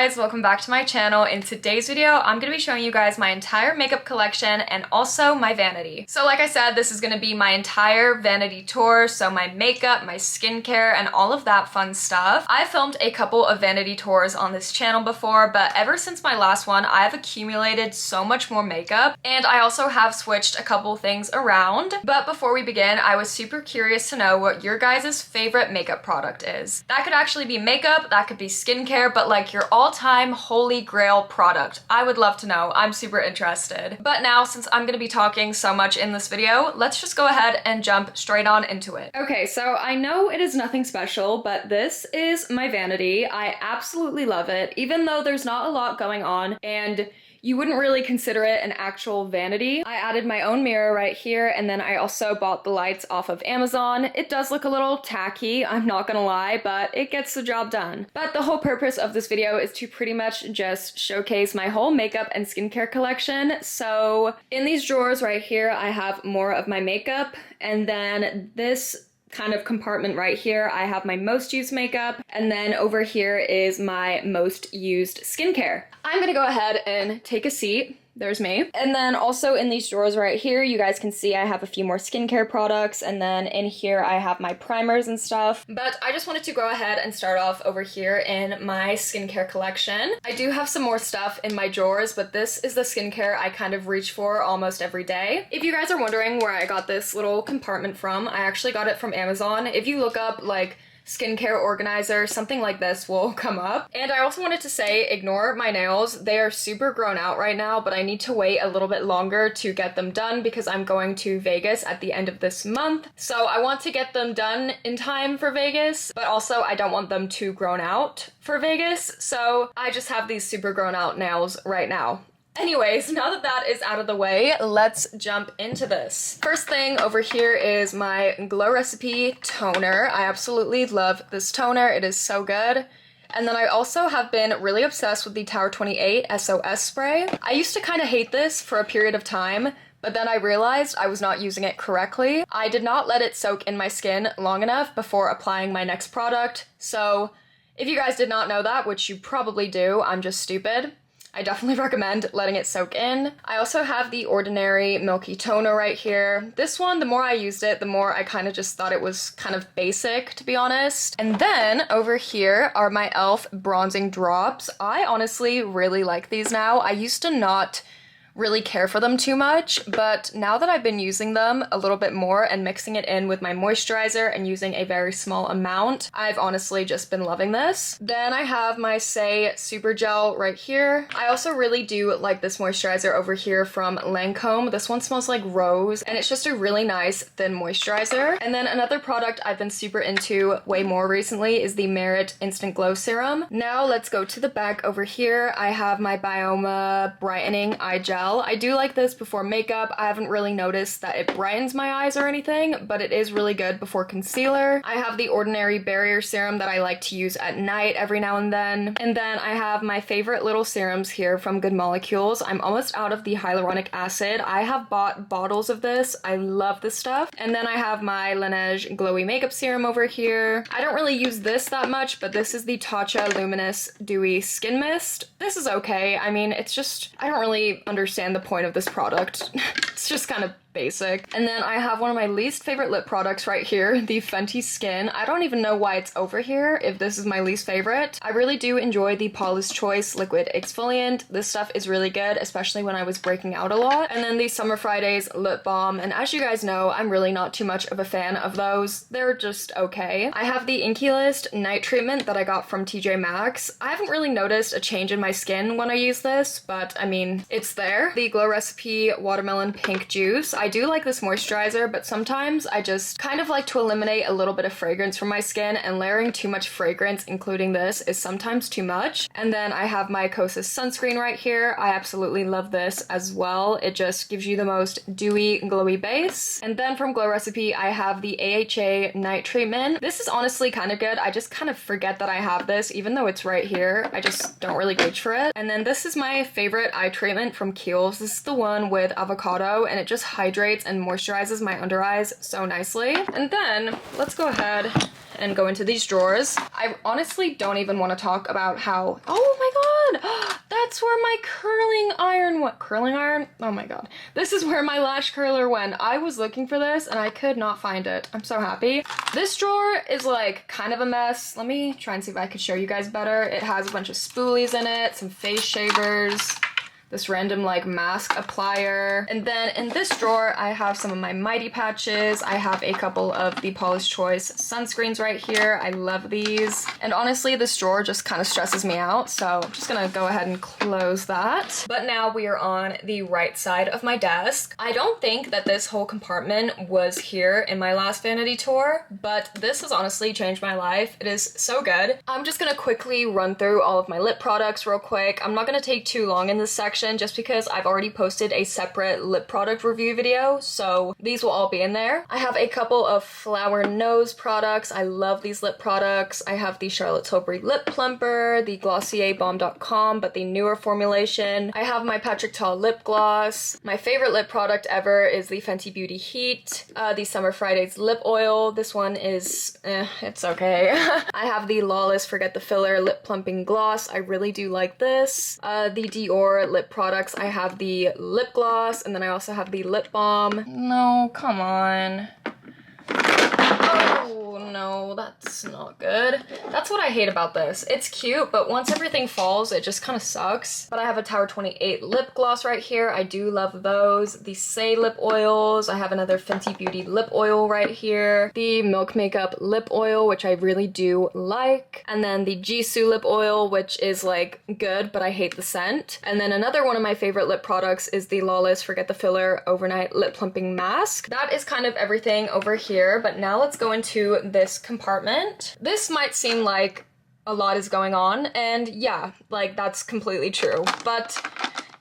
guys, welcome back to my channel. In today's video, I'm going to be showing you guys my entire makeup collection and also my vanity. So like I said, this is going to be my entire vanity tour, so my makeup, my skincare, and all of that fun stuff. I filmed a couple of vanity tours on this channel before, but ever since my last one, I've accumulated so much more makeup, and I also have switched a couple things around. But before we begin, I was super curious to know what your guys' favorite makeup product is. That could actually be makeup, that could be skincare, but like your all-time holy grail product. I would love to know. I'm super interested. But now, since I'm gonna be talking so much in this video, let's just go ahead and jump straight on into it. Okay, so I know it is nothing special, but this is my vanity. I absolutely love it, even though there's not a lot going on, and you wouldn't really consider it an actual vanity. I added my own mirror right here, and then I also bought the lights off of Amazon. It does look a little tacky, I'm not gonna lie, but it gets the job done. But the whole purpose of this video is to pretty much just showcase my whole makeup and skincare collection. So in these drawers right here, I have more of my makeup, and then this kind of compartment right here, I have my most used makeup, and then over here is my most used skincare. I'm gonna go ahead and take a seat. There's me. And then also in these drawers right here, you guys can see I have a few more skincare products, and then in here I have my primers and stuff. But I just wanted to go ahead and start off over here in my skincare collection. I do have some more stuff in my drawers, but this is the skincare I kind of reach for almost every day. If you guys are wondering where I got this little compartment from, I actually got it from Amazon. If you look up like skincare organizer, something like this will come up. And I also wanted to say, ignore my nails. They are super grown out right now, but I need to wait a little bit longer to get them done because I'm going to Vegas at the end of this month. So I want to get them done in time for Vegas, but also I don't want them too grown out for Vegas. So I just have these super grown out nails right now. Anyways, now that that is out of the way, let's jump into this. First thing over here is my Glow Recipe toner. I absolutely love this toner. It is so good. And then I also have been really obsessed with the Tower 28 SOS spray. I used to kind of hate this for a period of time, but then I realized I was not using it correctly. I did not let it soak in my skin long enough before applying my next product. So if you guys did not know that, which you probably do, I'm just stupid, I definitely recommend letting it soak in. I also have the Ordinary Milky Toner right here. This one, the more I used it, the more I kind of just thought it was kind of basic, to be honest. And then over here are my e.l.f. bronzing drops. I honestly really like these now. I used to not really care for them too much, but now that I've been using them a little bit more and mixing it in with my moisturizer and using a very small amount, I've honestly just been loving this. Then I have my Say Super Gel right here. I also really do like this moisturizer over here from Lancome. This one smells like rose, and it's just a really nice thin moisturizer. And then another product I've been super into way more recently is the Merit Instant Glow Serum. Now let's go to the back over here. I have my Bioma Brightening Eye Gel. I do like this before makeup. I haven't really noticed that it brightens my eyes or anything, but it is really good before concealer. I have the Ordinary Barrier Serum that I like to use at night every now and then. And then I have my favorite little serums here from Good Molecules. I'm almost out of the hyaluronic acid. I have bought bottles of this. I love this stuff. And then I have my Laneige Glowy Makeup Serum over here. I don't really use this that much, but this is the Tatcha Luminous Dewy Skin Mist. This is okay. I mean, it's just, I don't really understand the point of this product. It's just kind of basic. And then I have one of my least favorite lip products right here, the Fenty Skin. I don't even know why it's over here if this is my least favorite. I really do enjoy the Paula's Choice Liquid Exfoliant. This stuff is really good, especially when I was breaking out a lot. And then the Summer Fridays Lip Balm, and as you guys know, I'm really not too much of a fan of those. They're just okay. I have the Inky List Night Treatment that I got from TJ Maxx. I haven't really noticed a change in my skin when I use this, but I mean, it's there. The Glow Recipe Watermelon Pink Juice. I do like this moisturizer, but sometimes I just kind of like to eliminate a little bit of fragrance from my skin, and layering too much fragrance, including this, is sometimes too much. And then I have my Kosas sunscreen right here. I absolutely love this as well. It just gives you the most dewy, glowy base. And then from Glow Recipe, I have the AHA Night Treatment. This is honestly kind of good. I just kind of forget that I have this, even though it's right here. I just don't really reach for it. And then this is my favorite eye treatment from Kiehl's. This is the one with avocado, and it just hydrates and moisturizes my under eyes so nicely. And then let's go ahead and go into these drawers. I honestly don't even want to talk about how, oh my god, god! That's where my curling iron went. Curling iron? Oh my god. This is where my lash curler went. I was looking for this and I could not find it. I'm so happy. This drawer is like kind of a mess. Let me try and see if I could show you guys better. It has a bunch of spoolies in it, some face shavers, this random like mask applier. And then in this drawer, I have some of my Mighty patches. I have a couple of the Paula's Choice sunscreens right here. I love these. And honestly, this drawer just kind of stresses me out. So I'm just gonna go ahead and close that. But now we are on the right side of my desk. I don't think that this whole compartment was here in my last vanity tour, but this has honestly changed my life. It is so good. I'm just gonna quickly run through all of my lip products real quick. I'm not gonna take too long in this section just because I've already posted a separate lip product review video, so these will all be in there. I have a couple of Flower Nose products. I love these lip products. I have the Charlotte Tilbury Lip Plumper, the Glossier Balm.com, but the newer formulation. I have my Patrick Ta lip gloss. My favorite lip product ever is the Fenty Beauty Heat, the Summer Fridays lip oil. This one is, it's okay. I have the Lawless Forget the Filler lip plumping gloss. I really do like this. The Dior lip products. I have the lip gloss, and then I also have the lip balm. No, come on. Oh no, that's not good. That's what I hate about this. It's cute, but once everything falls, it just kind of sucks. But I have a Tower 28 lip gloss right here. I do love those. The Say lip oils. I have another Fenty Beauty lip oil right here. The Milk Makeup lip oil, which I really do like. And then the Jisoo lip oil, which is like good, but I hate the scent. And then another one of my favorite lip products is the Lawless Forget the Filler Overnight Lip Plumping Mask. That is kind of everything over here, but now let's go into this compartment. This might seem like a lot is going on, and yeah, like that's completely true, but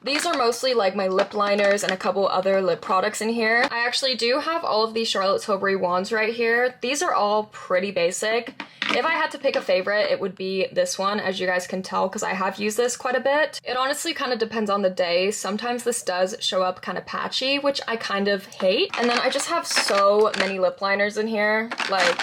these are mostly like my lip liners and a couple other lip products in here. I actually do have all of these Charlotte Tilbury wands right here. These are all pretty basic. If I had to pick a favorite, it would be this one, as you guys can tell, because I have used this quite a bit. It honestly kind of depends on the day. Sometimes this does show up kind of patchy, which I kind of hate. And then I just have so many lip liners in here. Like,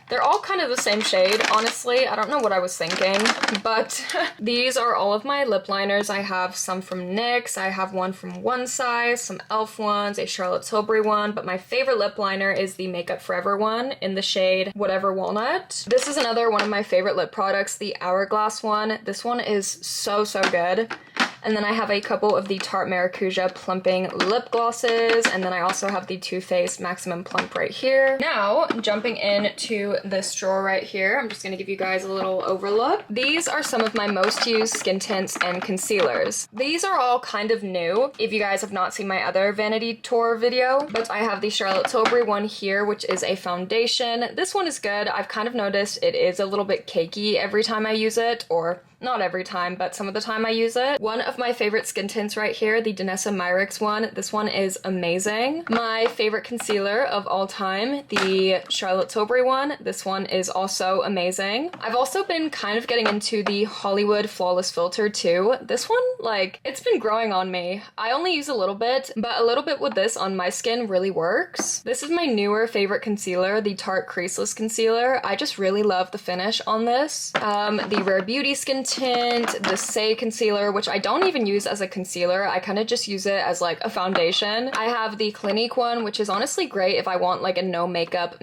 they're all kind of the same shade, honestly. I don't know what I was thinking, but these are all of my lip liners. I have some from NYX, I have one from One Size, some e.l.f. ones, a Charlotte Tilbury one, but my favorite lip liner is the Makeup Forever one in the shade Whatever Walnut. This is another one of my favorite lip products, the Hourglass one. This one is so, so good. And then I have a couple of the Tarte Maracuja plumping lip glosses, and then I also have the Too Faced Maximum Plump right here. Now, jumping into this drawer right here, I'm just gonna give you guys a little overlook. These are some of my most used skin tints and concealers. These are all kind of new, if you guys have not seen my other Vanity tour video, but I have the Charlotte Tilbury one here, which is a foundation. This one is good. I've kind of noticed it is a little bit cakey every time I use it, or not every time, but some of the time I use it. One of my favorite skin tints right here, the Danessa Myricks one. This one is amazing. My favorite concealer of all time, the Charlotte Tilbury one. This one is also amazing. I've also been kind of getting into the Hollywood Flawless Filter too. This one, like, it's been growing on me. I only use a little bit, but a little bit with this on my skin really works. This is my newer favorite concealer, the Tarte Creaseless Concealer. I just really love the finish on this. The Rare Beauty Skin Tint, the Say concealer, which I don't even use as a concealer. I kind of just use it as like a foundation. I have the Clinique one, which is honestly great if I want like a no makeup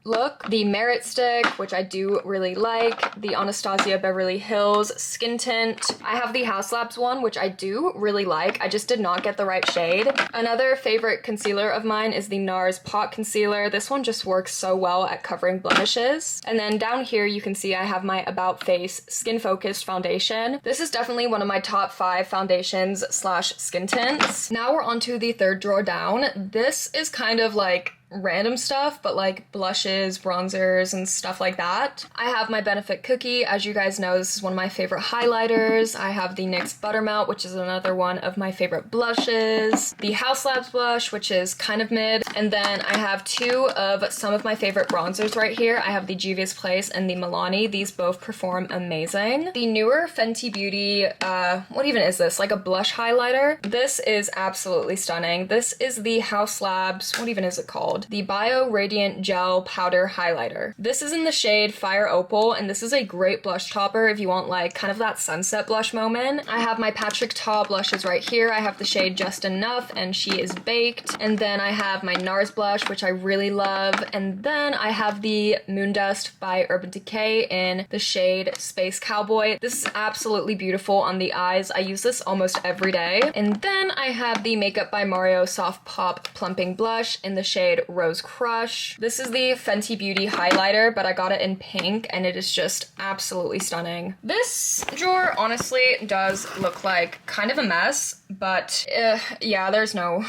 look. The Merit Stick, which I do really like. The Anastasia Beverly Hills Skin Tint. I have the House Labs one, which I do really like. I just did not get the right shade. Another favorite concealer of mine is the NARS Pot Concealer. This one just works so well at covering blemishes. And then down here you can see I have my About Face Skin Focused Foundation. This is definitely one of my top 5 foundations slash skin tints. Now we're on to the third drawer down. This is kind of like random stuff, but like blushes, bronzers, and stuff like that. I have my Benefit Cookie. As you guys know, this is one of my favorite highlighters. I have the NYX Buttermelt, which is another one of my favorite blushes. The House Labs blush, which is kind of mid. And then I have 2 of some of my favorite bronzers right here. I have the Juvia's Place and the Milani. These both perform amazing. The newer Fenty Beauty, what even is this? Like a blush highlighter? This is absolutely stunning. This is the House Labs, what even is it called? called? The Bio Radiant Gel Powder Highlighter. This is in the shade Fire Opal, and this is a great blush topper if you want like kind of that sunset blush moment. I have my Patrick Ta blushes right here. I have the shade Just Enough, and She Is Baked. And then I have my NARS blush, which I really love. And then I have the Moondust by Urban Decay in the shade Space Cowboy. This is absolutely beautiful on the eyes. I use this almost every day. And then I have the Makeup by Mario Soft Pop Plumping Blush in the shade Rose Crush. This is the Fenty Beauty highlighter, but I got it in pink, and it is just absolutely stunning. This drawer honestly does look like kind of a mess, but yeah, there's no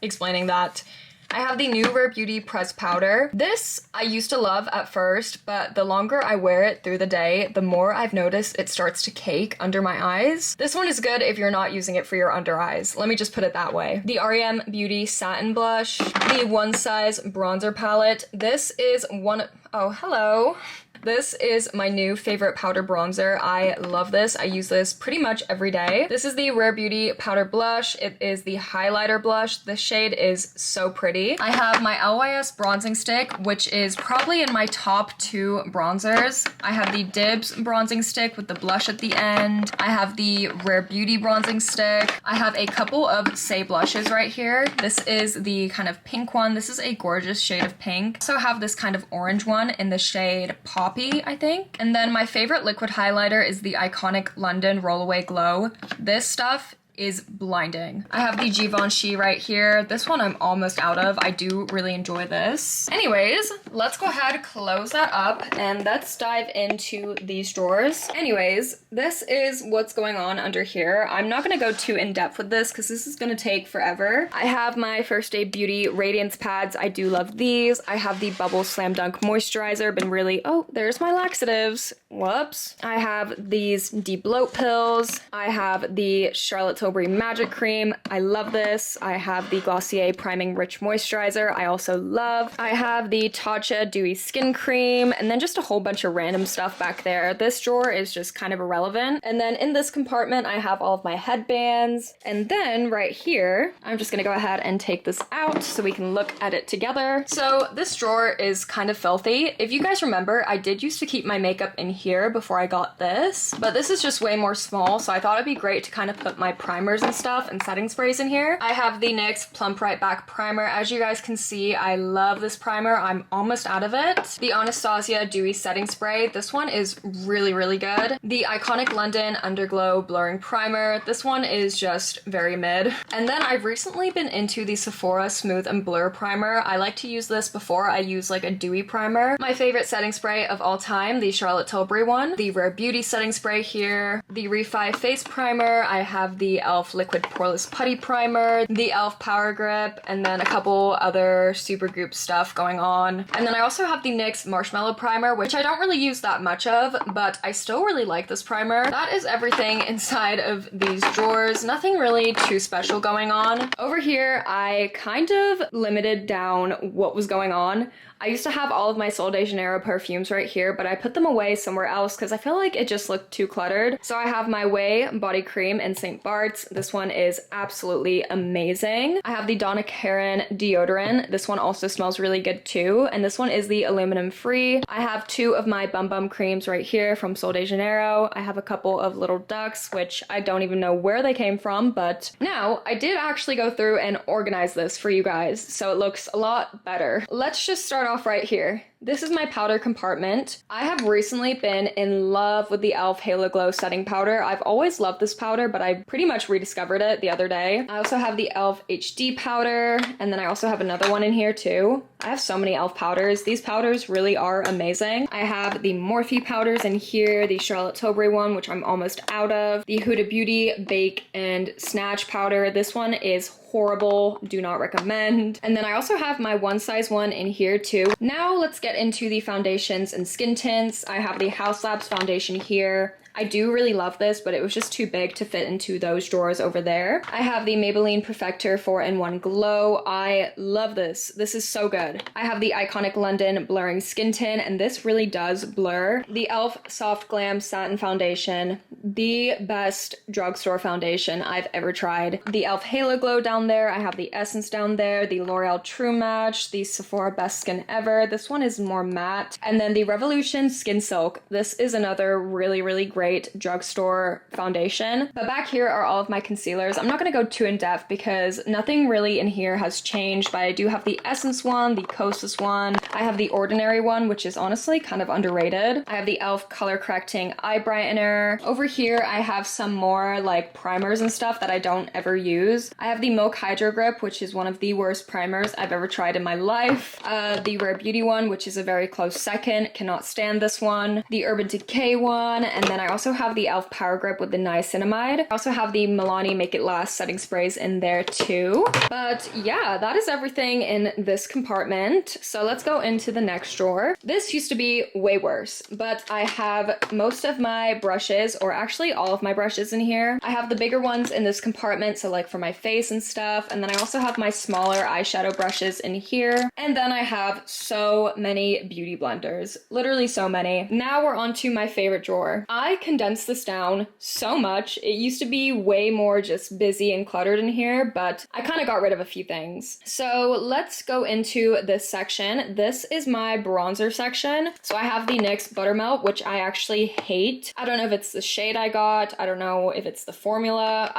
explaining that. I have the new Rare Beauty Press Powder. This I used to love at first, but the longer I wear it through the day, the more I've noticed it starts to cake under my eyes. This one is good if you're not using it for your under eyes. Let me just put it that way. The REM Beauty Satin Blush. The One Size Bronzer Palette. This is oh, hello. This is my new favorite powder bronzer. I love this. I use this pretty much every day. This is the Rare Beauty Powder Blush. It is the highlighter blush. The shade is so pretty. I have my LYS bronzing stick, which is probably in my top 2 bronzers. I have the Dibs bronzing stick with the blush at the end. I have the Rare Beauty bronzing stick. I have a couple of Say blushes right here. This is the kind of pink one. This is a gorgeous shade of pink. I also have this kind of orange one in the shade Pop, I think. And then my favorite liquid highlighter is the iconic London Rollaway Glow. This stuff is blinding. I have the Givenchy right here. This one I'm almost out of. I do really enjoy this. Anyways, let's go ahead, close that up, and let's dive into these drawers. Anyways, this is what's going on under here. I'm not gonna go too in-depth with this because this is gonna take forever. I have my First Day Beauty Radiance Pads. I do love these. I have the Bubble Slam Dunk Moisturizer. Been really, oh, there's my laxatives. Whoops. I have these Deep Bloat Pills. I have the Charlotte Tilbury Magic Cream. I love this. I have the Glossier Priming Rich Moisturizer. I also love. I have the Tatcha Dewy Skin Cream, and then just a whole bunch of random stuff back there. This drawer is just kind of irrelevant. And then in this compartment, I have all of my headbands. And then right here, I'm just gonna go ahead and take this out so we can look at it together. So this drawer is kind of filthy. If you guys remember, I did used to keep my makeup in here before I got this, but this is just way more small, so I thought it'd be great to kind of put my primers and stuff and setting sprays in here. I have the NYX Plump Right Back Primer. As you guys can see, I love this primer. I'm almost out of it. The Anastasia Dewy Setting Spray. This one is really, really good. The Iconic London Underglow Blurring Primer. This one is just very mid. And then I've recently been into the Sephora Smooth and Blur Primer. I like to use this before I use like a dewy primer. My favorite setting spray of all time, the Charlotte Tilbury one. The Rare Beauty Setting Spray here. The Refi Face Primer. I have the e.l.f. Liquid Poreless Putty Primer. The e.l.f. Power Grip. And then a couple other Supergoop stuff going on. And then I also have the NYX Marshmallow Primer, which I don't really use that much of, but I still really like this primer. That is everything inside of these drawers. Nothing really too special going on. Over here, I kind of limited down what was going on. I used to have all of my Sol de Janeiro perfumes right here, but I put them away somewhere else because I feel like it just looked too cluttered. So I have my Way Body Cream in St. Bart's. This one is absolutely amazing. I have the Donna Karan deodorant. This one also smells really good too, and this one is the aluminum free. I have 2 of my Bum Bum creams right here from Sol de Janeiro. I have a couple of little ducks, which I don't even know where they came from, but now I did actually go through and organize this for you guys, so it looks a lot better. Let's just start off right here. This is my powder compartment. I have recently been in love with the e.l.f. Halo Glow Setting Powder. I've always loved this powder, but I pretty much rediscovered it the other day. I also have the e.l.f. HD powder, and then I also have another one in here too. I have so many e.l.f. powders. These powders really are amazing. I have the Morphe powders in here, the Charlotte Tilbury one, which I'm almost out of, the Huda Beauty Bake and Snatch powder. This one is horrible, do not recommend. And then I also have my One Size one in here too. Now let's get into the foundations and skin tints. I have the House Labs foundation here. I do really love this, but it was just too big to fit into those drawers over there. I have the Maybelline Perfector 4-in-1 Glow. I love this. This is so good. I have the Iconic London Blurring Skin Tint, and this really does blur. The e.l.f. Soft Glam Satin Foundation. the best drugstore foundation I've ever tried. The e.l.f. Halo Glow down there. I have the Essence down there. The L'Oreal True Match. The Sephora Best Skin Ever. This one is more matte. And then the Revolution Skin Silk. This is another really, really great drugstore foundation. But back here are all of my concealers. I'm not going to go too in depth because nothing really in here has changed, but I do have the Essence one, the Kosas one. I have the Ordinary one, which is honestly kind of underrated. I have the e.l.f. Color Correcting Eye Brightener. Over here, I have some more like primers and stuff that I don't ever use. I have the Milk Hydro Grip, which is one of the worst primers I've ever tried in my life. The Rare Beauty one, which is a very close second. Cannot stand this one. The Urban Decay one. And then I also have the e.l.f. Power Grip with the niacinamide. I also have the Milani Make It Last setting sprays in there too. But yeah, that is everything in this compartment. So let's go into the next drawer. This used to be way worse, but I have most of my brushes, or actually all of my brushes in here. I have the bigger ones in this compartment, so like for my face and stuff. And then I also have my smaller eyeshadow brushes in here. And then I have so many beauty blenders, literally so many. Now we're on to my favorite drawer. I condensed this down so much. It used to be way more just busy and cluttered in here, but I kind of got rid of a few things. So let's go into this section. This is my bronzer section. So I have the NYX Buttermelt, which I actually hate. I don't know if it's the shade I got. I don't know if it's the formula.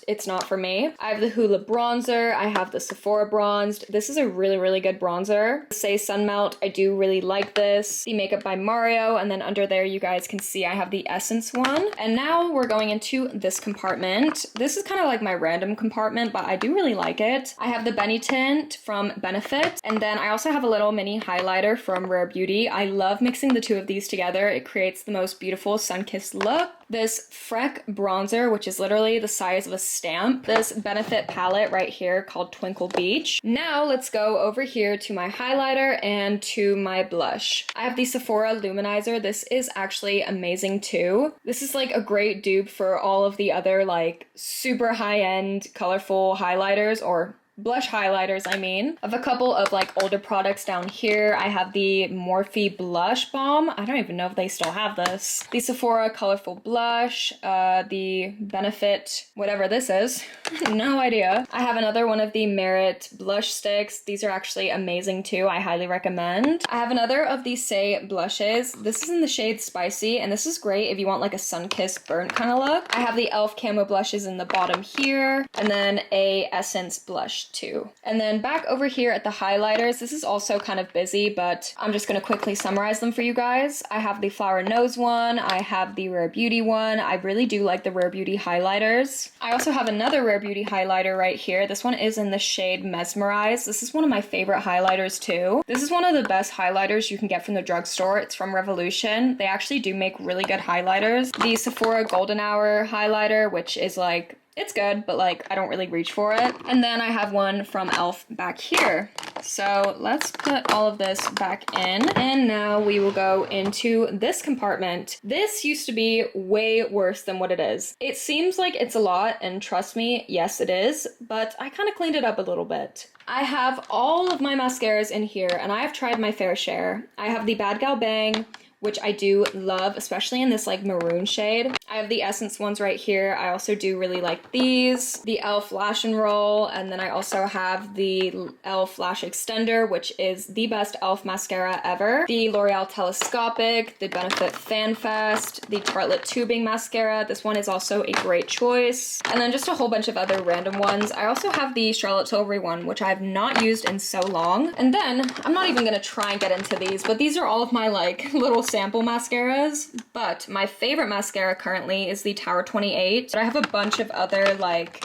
It's not for me. I have the Hoola bronzer. I have the Sephora bronzed. This is a really, really good bronzer. Say Sun Melt. I do really like this. The Makeup by Mario. And then under there, you guys can see I have the Essence one. And now we're going into this compartment. This is kind of like my random compartment, but I do really like it. I have the Benny Tint from Benefit. And then I also have a little mini highlighter from Rare Beauty. I love mixing the two of these together. It creates the most beautiful sun-kissed look. This Freck bronzer, which is literally the size of a stamp. This Benefit palette right here called Twinkle Beach. Now let's go over here to my highlighter and to my blush. I have the Sephora Luminizer. This is actually amazing too. This is like a great dupe for all of the other like super high-end colorful highlighters, or blush highlighters, I mean. I have a couple of like older products down here. I have the Morphe Blush Balm. I don't even know if they still have this. The Sephora Colorful Blush, the Benefit, whatever this is. No idea. I have another one of the Merit Blush Sticks. These are actually amazing too. I highly recommend. I have another of these Say blushes. This is in the shade Spicy, and this is great if you want like a sun-kissed burnt kind of look. I have the e.l.f. Camo blushes in the bottom here, and then a Essence blush too. And then back over here at the highlighters, this is also kind of busy, but I'm just gonna quickly summarize them for you guys. I have the Flower Nose one, I have the Rare Beauty one. I really do like the Rare Beauty highlighters. I also have another Rare Beauty highlighter right here. This one is in the shade Mesmerize. This is one of my favorite highlighters too. This is one of the best highlighters you can get from the drugstore. It's from Revolution. They actually do make really good highlighters. The Sephora Golden Hour highlighter, which is like, it's good, but like I don't really reach for it. And then I have one from e.l.f. back here. So let's put all of this back in. And now we will go into this compartment. This used to be way worse than what it is. It seems like it's a lot, and trust me, yes it is, but I kind of cleaned it up a little bit. I have all of my mascaras in here, and I have tried my fair share. I have the Bad Gal Bang, which I do love, especially in this like maroon shade. I have the Essence ones right here. I also do really like these. The e.l.f. Lash and Roll, and then I also have the e.l.f. Lash Extender, which is the best e.l.f. mascara ever. The L'Oreal Telescopic, the Benefit Fan Fest, the Tartelette Tubing Mascara. This one is also a great choice. And then just a whole bunch of other random ones. I also have the Charlotte Tilbury one, which I have not used in so long. And then, I'm not even gonna try and get into these, but these are all of my like little sample mascaras. But my favorite mascara currently is the Tower 28. But I have a bunch of other like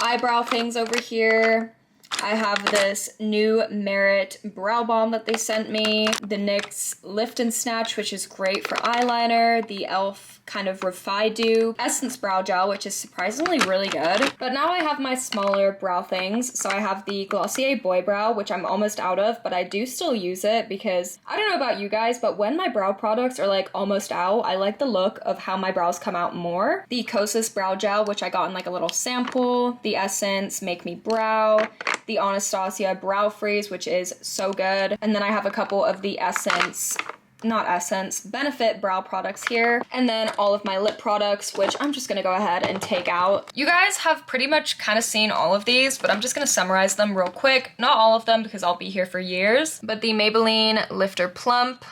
eyebrow things over here. I have this new Merit Brow Balm that they sent me. The NYX Lift and Snatch, which is great for eyeliner. The e.l.f. kind of Refi Dew Essence Brow Gel, which is surprisingly really good. But now I have my smaller brow things. So I have the Glossier Boy Brow, which I'm almost out of, but I do still use it because I don't know about you guys, but when my brow products are like almost out, I like the look of how my brows come out more. The Kosas Brow Gel, which I got in like a little sample. The Essence Make Me Brow. The Anastasia Brow Freeze, which is so good. And then I have a couple of the Essence Benefit brow products here. And then all of my lip products, which I'm just gonna go ahead and take out. You guys have pretty much kind of seen all of these, but I'm just gonna summarize them real quick. Not all of them because I'll be here for years, but the Maybelline Lifter Plump,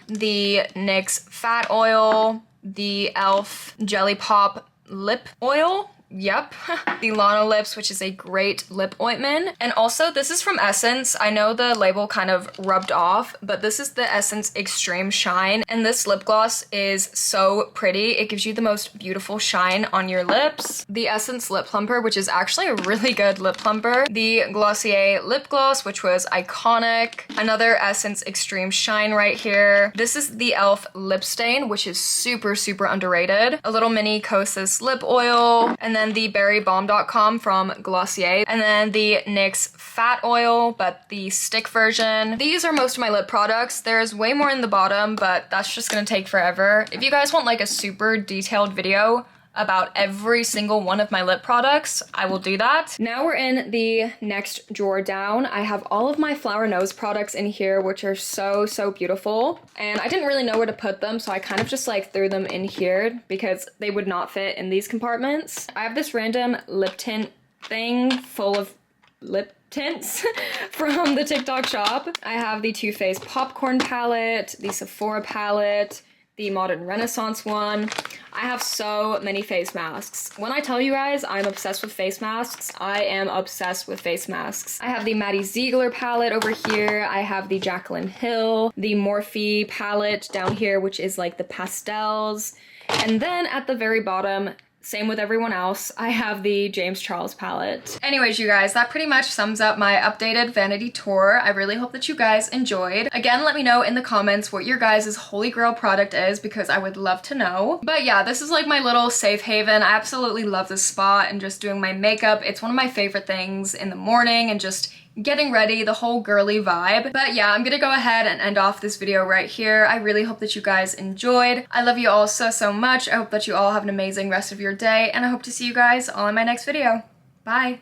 the NYX Fat Oil, the e.l.f. Jelly Pop Lip Oil. Yep. The Lana Lips, which is a great lip ointment. And also, this is from Essence. I know the label kind of rubbed off, but this is the Essence Extreme Shine. And this lip gloss is so pretty. It gives you the most beautiful shine on your lips. The Essence Lip Plumper, which is actually a really good lip plumper. The Glossier Lip Gloss, which was iconic. Another Essence Extreme Shine right here. This is the e.l.f. Lip Stain, which is super, super underrated. A little mini Kosas lip oil. And then the berrybomb.com from Glossier, and then the NYX Fat Oil, but the stick version. These are most of my lip products. There's way more in the bottom, but that's just gonna take forever. If you guys want like a super detailed video about every single one of my lip products, I will do that. Now we're in the next drawer down. I have all of my Flower Nose products in here, which are so, so beautiful. And I didn't really know where to put them, so I kind of just like threw them in here because they would not fit in these compartments. I have this random lip tint thing full of lip tints from the TikTok shop. I have the Too Faced Popcorn palette, the Sephora palette, the Modern Renaissance one. I have so many face masks. When I tell you guys I'm obsessed with face masks, I am obsessed with face masks. I have the Maddie Ziegler palette over here. I have the Jaclyn Hill, the Morphe palette down here, which is like the pastels. And then at the very bottom, same with everyone else, I have the James Charles palette. Anyways, you guys, that pretty much sums up my updated vanity tour. I really hope that you guys enjoyed. Again, let me know in the comments what your guys' holy grail product is because I would love to know. But yeah, this is like my little safe haven. I absolutely love this spot and just doing my makeup. It's one of my favorite things in the morning and just getting ready, the whole girly vibe. But yeah, I'm gonna go ahead and end off this video right here. I really hope that you guys enjoyed. I love you all so, so much. I hope that you all have an amazing rest of your day, and I hope to see you guys all in my next video. Bye.